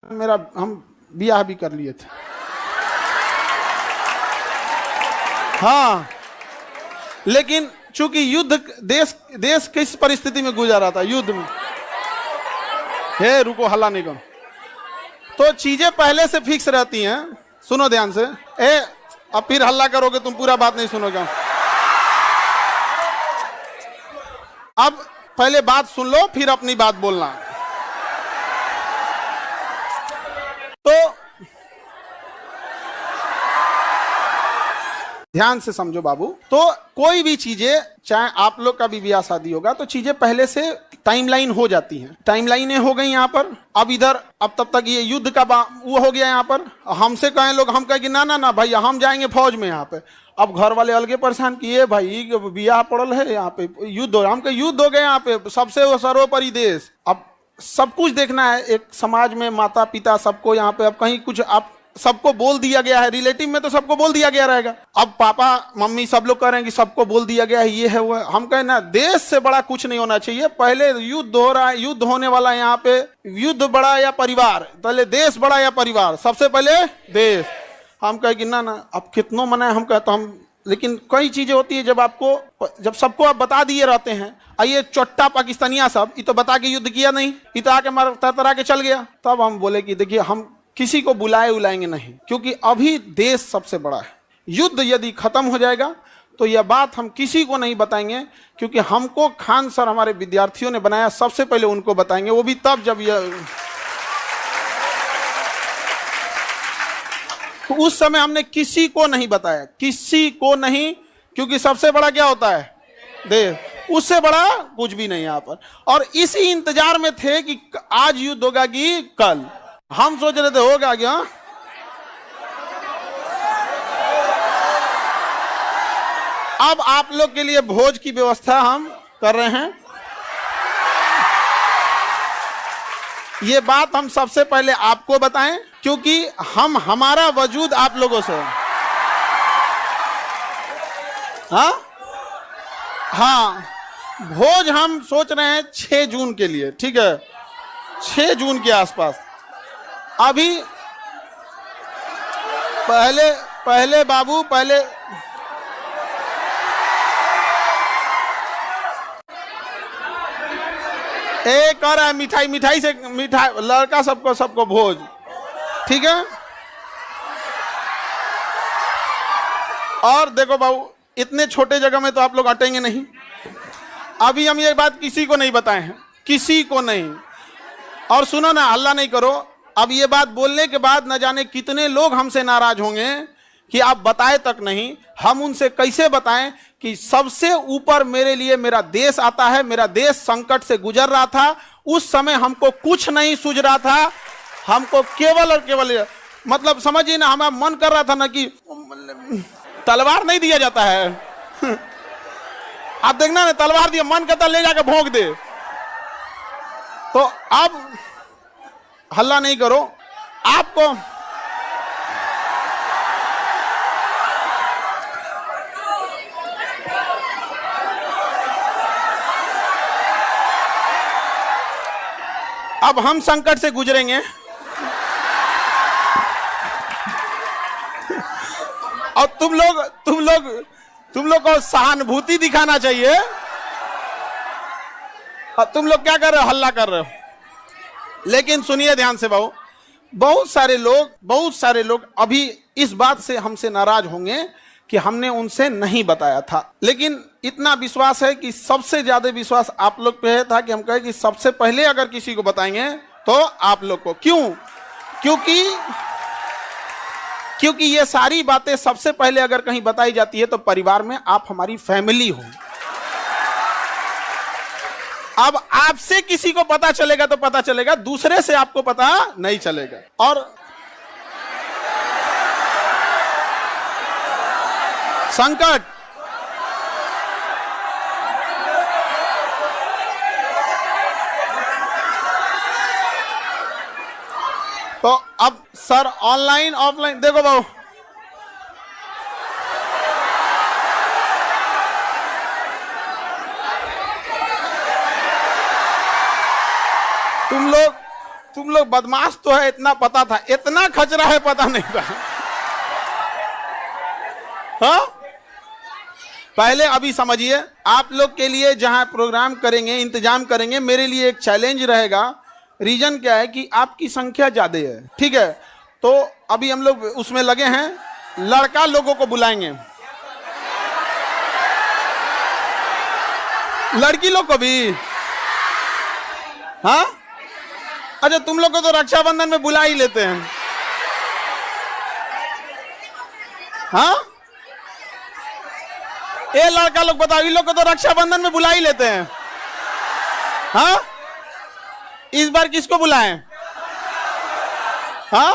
मेरा हम ब्याह भी कर लिए थे। हाँ, लेकिन चूंकि युद्ध देश किस परिस्थिति में गुजरा था, युद्ध में। हे रुको, हल्ला नहीं करो। तो चीजें पहले से फिक्स रहती हैं। सुनो ध्यान से। अब फिर हल्ला करोगे तुम, पूरा बात नहीं सुनोगे। अब पहले बात सुन लो, फिर अपनी बात बोलना। तो ध्यान से समझो बाबू। तो कोई भी चीजें, चाहे आप लोग का भी ब्याह शादी होगा, तो चीजें पहले से टाइमलाइन हो जाती हैं। टाइमलाइनें हो गई यहाँ पर। अब इधर, अब तब तक ये युद्ध का वो हो गया यहाँ पर। हमसे कहें लोग, हम कहें कि ना ना ना भाई, हम जाएंगे फौज में यहाँ पे। अब घर वाले अलगे परेशान किए, भाई ब्याह पड़ल है यहाँ पे, युद्ध हो, हम कहे युद्ध हो गए यहाँ पे, सबसे सर्वोपरि देश। अब सब कुछ देखना है एक समाज में, माता पिता सबको यहाँ पे। अब कहीं कुछ आप सबको बोल दिया गया है, रिलेटिव में तो सबको बोल दिया गया रहेगा। अब पापा मम्मी सब लोग कह रहे हैं कि सबको बोल दिया गया है, ये है वो है। हम कहें ना, देश से बड़ा कुछ नहीं होना चाहिए। पहले युद्ध हो रहा है, युद्ध होने वाला है यहाँ पे। युद्ध बड़ा या परिवार, पहले देश बड़ा या परिवार, सबसे पहले देश। हम कहे कि ना ना, अब कितनों मना है, हम कहते हम। लेकिन कई चीजें होती है जब सबको आप बता दिए रहते हैं। आइए चोट्टा पाकिस्तानिया सब, ये तो बता के युद्ध किया नहीं, ये तो आके मार तरतरा के चल गया। तब हम बोले कि देखिए, हम किसी को बुलाएंगे नहीं, क्योंकि अभी देश सबसे बड़ा है। युद्ध यदि खत्म हो जाएगा तो यह बात हम किसी को नहीं बताएंगे, क्योंकि हमको खान सर हमारे विद्यार्थियों ने बनाया, सबसे पहले उनको बताएंगे, वो भी तब जब यह। तो उस समय हमने किसी को नहीं बताया, किसी को नहीं, क्योंकि सबसे बड़ा क्या होता है, देश। उससे बड़ा कुछ भी नहीं यहाँ पर। और इसी इंतजार में थे कि आज युद्ध होगा कि कल। हम सोच रहे थे होगा क्या। अब आप लोग के लिए भोज की व्यवस्था हम कर रहे हैं। ये बात हम सबसे पहले आपको बताएं, क्योंकि हमारा वजूद आप लोगों से। हाँ, भोज हम सोच रहे हैं 6 जून के लिए, ठीक है, 6 जून के आसपास। अभी पहले बाबू, पहले एक कर रहा है मिठाई से, लड़का सबको भोज, ठीक है। और देखो बाबू, इतने छोटे जगह में तो आप लोग अटेंगे नहीं। अभी हम ये बात किसी को नहीं बताए हैं, किसी को नहीं। और सुनो ना, हल्ला नहीं करो। अब ये बात बोलने के बाद न जाने कितने लोग हमसे नाराज होंगे कि आप बताए तक नहीं। हम उनसे कैसे बताएं कि सबसे ऊपर मेरे लिए मेरा देश आता है। मेरा देश संकट से गुजर रहा था, उस समय हमको कुछ नहीं सूझ रहा था। हमको केवल और केवल, मतलब समझिए ना, हमारा मन कर रहा था ना कि तलवार नहीं दिया जाता है। आप देखना ना, तलवार दिया, मन करता ले जाकर भोंक दे। तो अब हल्ला नहीं करो। आपको अब हम संकट से गुजरेंगे और तुम लोग को सहानुभूति दिखाना चाहिए। और तुम लोग क्या कर रहे हो, हल्ला कर रहे हो। लेकिन सुनिए ध्यान से बाबू, बहुत सारे लोग अभी इस बात से हमसे नाराज होंगे कि हमने उनसे नहीं बताया था। लेकिन इतना विश्वास है कि सबसे ज्यादा विश्वास आप लोग पे था कि हम कहे कि सबसे पहले अगर किसी को बताएंगे तो आप लोग को। क्यों? क्योंकि ये सारी बातें सबसे पहले अगर कहीं बताई जाती है तो परिवार में आप हमारी फैमिली हो। अब आपसे किसी को पता चलेगा तो पता चलेगा, दूसरे से आपको पता नहीं चलेगा। और संकट, तो अब सर ऑनलाइन ऑफलाइन देखो बाबू, तुम लोग बदमाश तो है, इतना पता था, इतना खचरा है पता नहीं था। हाँ, पहले अभी समझिए, आप लोग के लिए जहां प्रोग्राम करेंगे, इंतजाम करेंगे, मेरे लिए एक चैलेंज रहेगा। रीजन क्या है कि आपकी संख्या ज्यादा है, ठीक है? तो अभी हम लोग उसमें लगे हैं, लड़का लोगों को बुलाएंगे, लड़की लोग को भी। हाँ, अच्छा, तुम लोग को तो रक्षाबंधन में बुला ही लेते हैं। हाँ, ये लड़का लोग बताओ, इन लोग को तो रक्षाबंधन में बुला ही लेते हैं। हाँ, इस बार किसको बुलाएं? हाँ,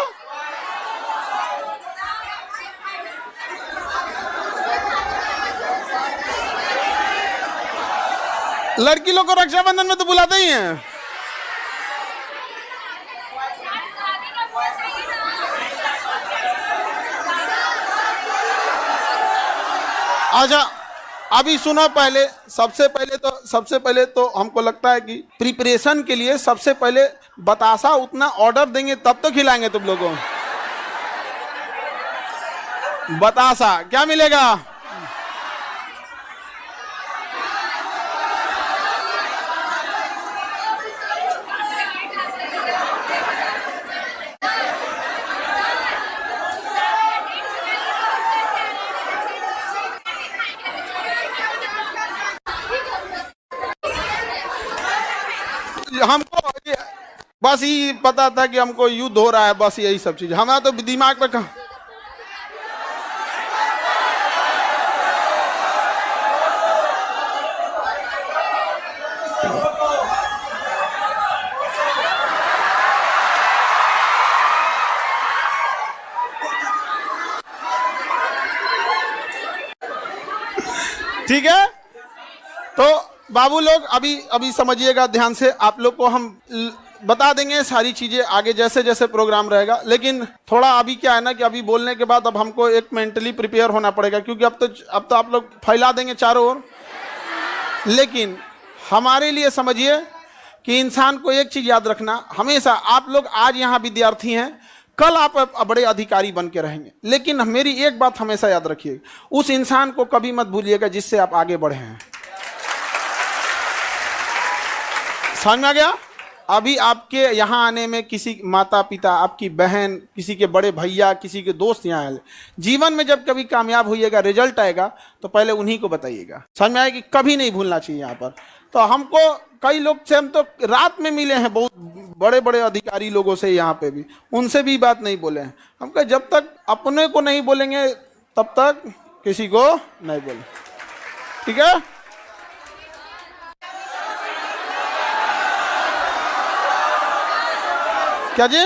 लड़की लोग को रक्षाबंधन में तो बुलाते ही हैं। अच्छा, अभी सुनो, पहले सबसे पहले तो हमको लगता है कि प्रिपरेशन के लिए सबसे पहले बतासा उतना ऑर्डर देंगे तब तो खिलाएंगे तुम लोगों को। बतासा क्या मिलेगा? हमको बस ये पता था कि हमको युद्ध हो रहा है, बस यही सब चीज हमारा तो दिमाग में कहा। ठीक है, तो बाबू लोग अभी समझिएगा ध्यान से। आप लोग को हम बता देंगे सारी चीजें आगे जैसे जैसे प्रोग्राम रहेगा, लेकिन थोड़ा अभी क्या है ना कि अभी बोलने के बाद अब हमको एक मेंटली प्रिपेयर होना पड़ेगा, क्योंकि अब तो आप लोग फैला देंगे चारों ओर। लेकिन हमारे लिए समझिए कि इंसान को एक चीज याद रखना हमेशा, आप लोग आज यहाँ विद्यार्थी हैं, कल आप बड़े अधिकारी बन के रहेंगे। लेकिन मेरी एक बात हमेशा याद रखिए, उस इंसान को कभी मत भूलिएगा जिससे आप आगे बढ़े हैं। समझ में आ गया? अभी आपके यहाँ आने में किसी माता पिता, आपकी बहन, किसी के बड़े भैया, किसी के दोस्त यहाँ आए, जीवन में जब कभी कामयाब होइएगा, रिजल्ट आएगा, तो पहले उन्हीं को बताइएगा। समझ में आएगी? कभी नहीं भूलना चाहिए यहाँ पर। तो हमको कई लोग से हम तो रात में मिले हैं, बहुत बड़े बड़े अधिकारी लोगों से यहाँ पे भी, उनसे भी बात नहीं बोले हैं। हम कहे जब तक अपने को नहीं बोलेंगे तब तक किसी को नहीं बोले, ठीक है? क्या जी?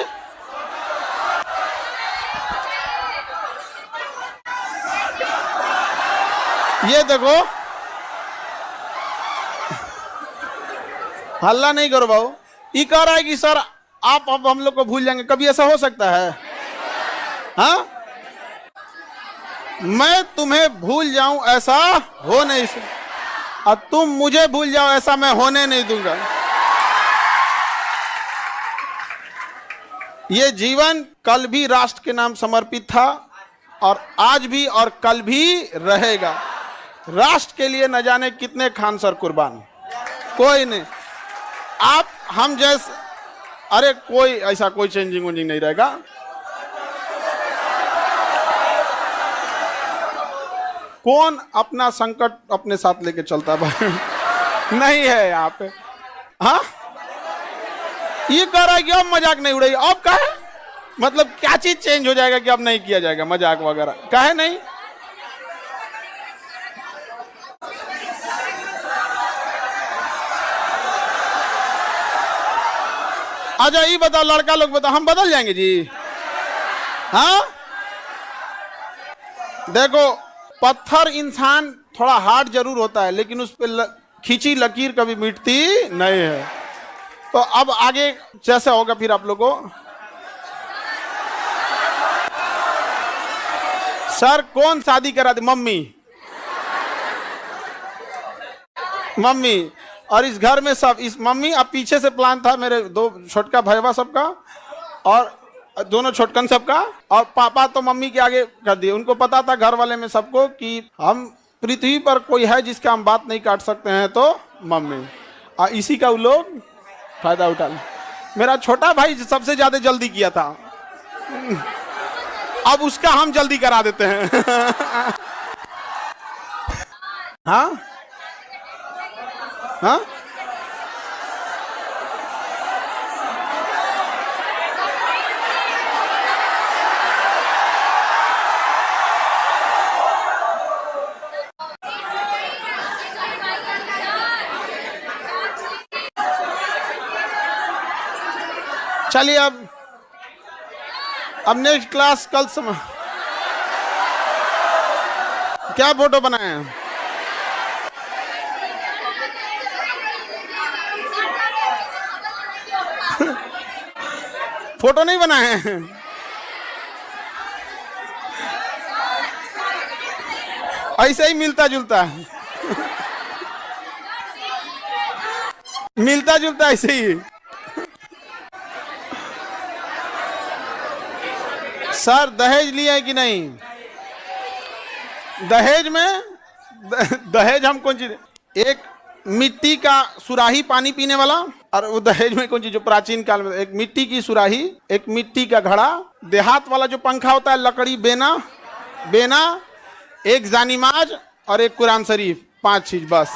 ये देखो, हल्ला नहीं करो बाबू। ये कह रहा है कि सर आप अब हम लोग को भूल जाएंगे, कभी ऐसा हो सकता है? हाँ, मैं तुम्हें भूल जाऊं ऐसा हो नहीं सकता, और तुम मुझे भूल जाओ ऐसा मैं होने नहीं दूंगा। ये जीवन कल भी राष्ट्र के नाम समर्पित था, और आज भी और कल भी रहेगा। राष्ट्र के लिए न जाने कितने खान सर कुर्बान, कोई नहीं। आप हम जैसे, अरे कोई ऐसा कोई चेंजिंग नहीं रहेगा। कौन अपना संकट अपने साथ लेके चलता है? नहीं है यहाँ पे। हाँ, ये कह रहा है कि अब मजाक नहीं उड़ेगी। अब कहे मतलब क्या चीज चेंज हो जाएगा कि अब नहीं किया जाएगा मजाक वगैरह? कहे नहीं। अच्छा ये बताओ, लड़का लोग बताओ, हम बदल जाएंगे जी? हाँ, देखो, पत्थर इंसान थोड़ा हार्ड जरूर होता है, लेकिन उस पर खींची लकीर कभी मिटती नहीं है। तो अब आगे जैसे होगा फिर आप लोगों को, सर कौन शादी करा दे? मम्मी। और इस घर में सब, इस मम्मी, अब पीछे से प्लान था मेरे दो छोटका भैया सबका और दोनों छोटकन सबका, और पापा तो मम्मी के आगे कर दिए। उनको पता था घर वाले में सबको कि हम पृथ्वी पर कोई है जिसका हम बात नहीं काट सकते हैं तो मम्मी, और इसी का वो लोग फायदा उठा ले। मेरा छोटा भाई सबसे ज्यादा जल्दी किया था, अब उसका हम जल्दी करा देते हैं। हाँ हाँ, चलिए अब नेक्स्ट क्लास कल समय क्या फोटो बनाए हैं? फोटो नहीं बनाए हैं? ऐसे ही मिलता जुलता है, मिलता जुलता ऐसे ही। सर दहेज लिया है कि नहीं? दहेज में दहेज हम कौन चीज, एक मिट्टी का सुराही पानी पीने वाला, और वो दहेज में कौन चीज जो प्राचीन काल में एक मिट्टी की सुराही, एक मिट्टी का घड़ा, देहात वाला जो पंखा होता है लकड़ी, बेना, एक जानिमाज और एक कुरान शरीफ, 5 चीज बस।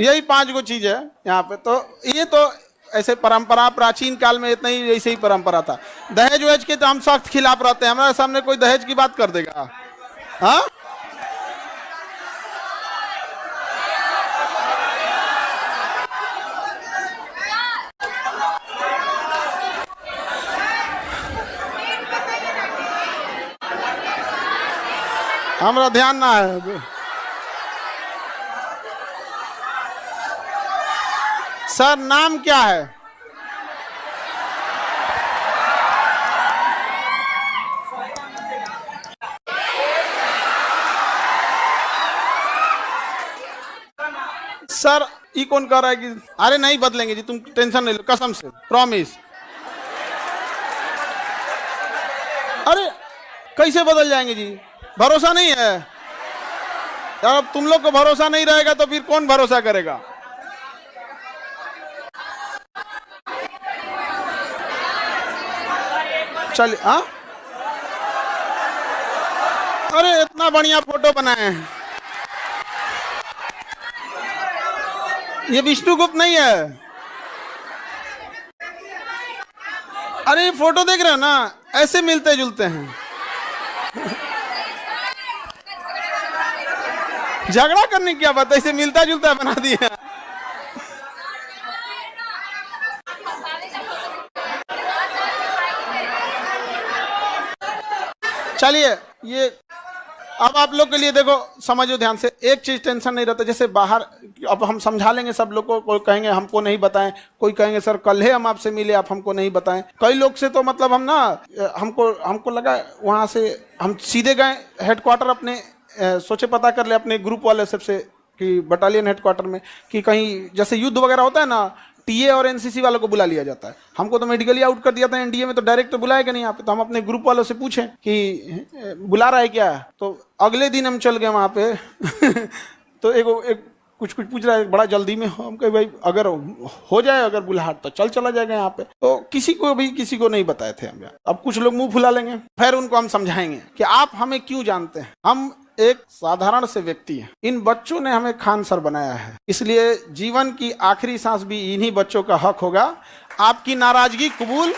यही 5 गो चीज है यहाँ पे। तो ये तो ऐसे परंपरा प्राचीन काल में इतना ही, ऐसे ही परंपरा था। दहेज वेज के तो हम सख्त खिलाफ रहते हैं, हमारे सामने कोई दहेज की बात कर देगा, हाँ? हमारा ध्यान ना है। सर नाम क्या है? सर ये कौन कह रहा है कि अरे नहीं बदलेंगे जी, तुम टेंशन नहीं लो, कसम से प्रॉमिस। अरे कैसे बदल जाएंगे जी, भरोसा नहीं है यार। अब तुम लोग को भरोसा नहीं रहेगा तो फिर कौन भरोसा करेगा? चलिए, हाँ, अरे इतना बढ़िया फोटो बनाए हैं। ये विष्णुगुप्त नहीं है? अरे फोटो देख रहे हो ना, ऐसे मिलते जुलते हैं। झगड़ा करने की क्या बात है, ऐसे मिलता जुलता बना दिया। चलिए ये अब आप लोग के लिए देखो, समझो ध्यान से, एक चीज टेंशन नहीं रहता। जैसे बाहर अब हम समझा लेंगे सब लोग को, कोई कहेंगे हमको नहीं बताएं, कोई कहेंगे सर कल ही हम आपसे मिले आप हमको नहीं बताएं। कई लोग से तो मतलब हम ना, हमको लगा वहां से हम सीधे गए हेडक्वार्टर अपने, सोचे पता कर ले अपने ग्रुप वाले सबसे कि बटालियन हेडक्वार्टर में कि कहीं जैसे युद्ध वगैरह होता है ना, टीए और एनसीसी वालों को बुला लिया जाता है। हमको तो मेडिकली आउट कर दिया था एनडीए में, तो डायरेक्ट तो बुलाएगा नहीं यहाँ पे। तो हम अपने ग्रुप वालों से पूछें कि बुला रहा है क्या, तो अगले दिन हम चल गए वहाँ पे। तो एक कुछ पूछ रहा है, बड़ा जल्दी में हो। हम कहे भाई अगर हो जाए अगर बुलाहट तो चला जाएगा यहाँ पे। तो किसी को नहीं बताए थे हम। अब कुछ लोग मुंह फुला लेंगे, फिर उनको हम समझाएंगे कि आप हमें क्यों जानते हैं, हम एक साधारण से व्यक्ति हैं। इन बच्चों ने हमें खान सर बनाया है, इसलिए जीवन की आखिरी सांस भी इन्हीं बच्चों का हक होगा। आपकी नाराजगी कबूल,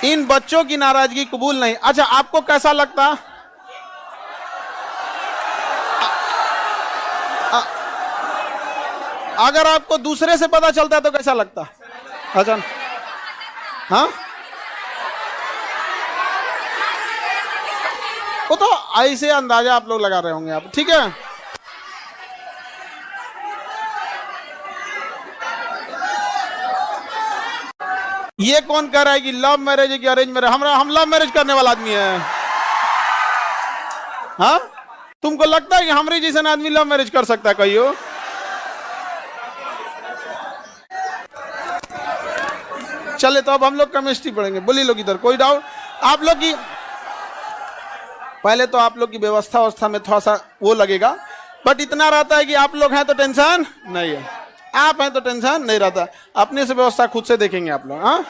इन बच्चों की नाराजगी कबूल नहीं। अच्छा आपको कैसा लगता, अगर आपको दूसरे से पता चलता है तो कैसा लगता? अच्छा, हाँ, वो तो ऐसे अंदाजा आप लोग लगा रहे होंगे आप, ठीक है। ये कौन कह रहा है कि लव मैरिज है कि अरेंज मैरिज? हम लव मैरिज करने वाला आदमी है। हाँ, तुमको लगता है कि हमारे जैसा आदमी लव मैरिज कर सकता है? कहियो चले तो अब हम लोग केमिस्ट्री पढ़ेंगे। बोलिए लोग इधर, कोई डाउट? आप लोग की पहले तो आप लोग की व्यवस्था में थोड़ा सा वो लगेगा, बट इतना रहता है कि आप लोग हैं तो टेंशन नहीं है, आप हैं तो टेंशन नहीं रहता, अपने से व्यवस्था खुद से देखेंगे आप लोग। हाँ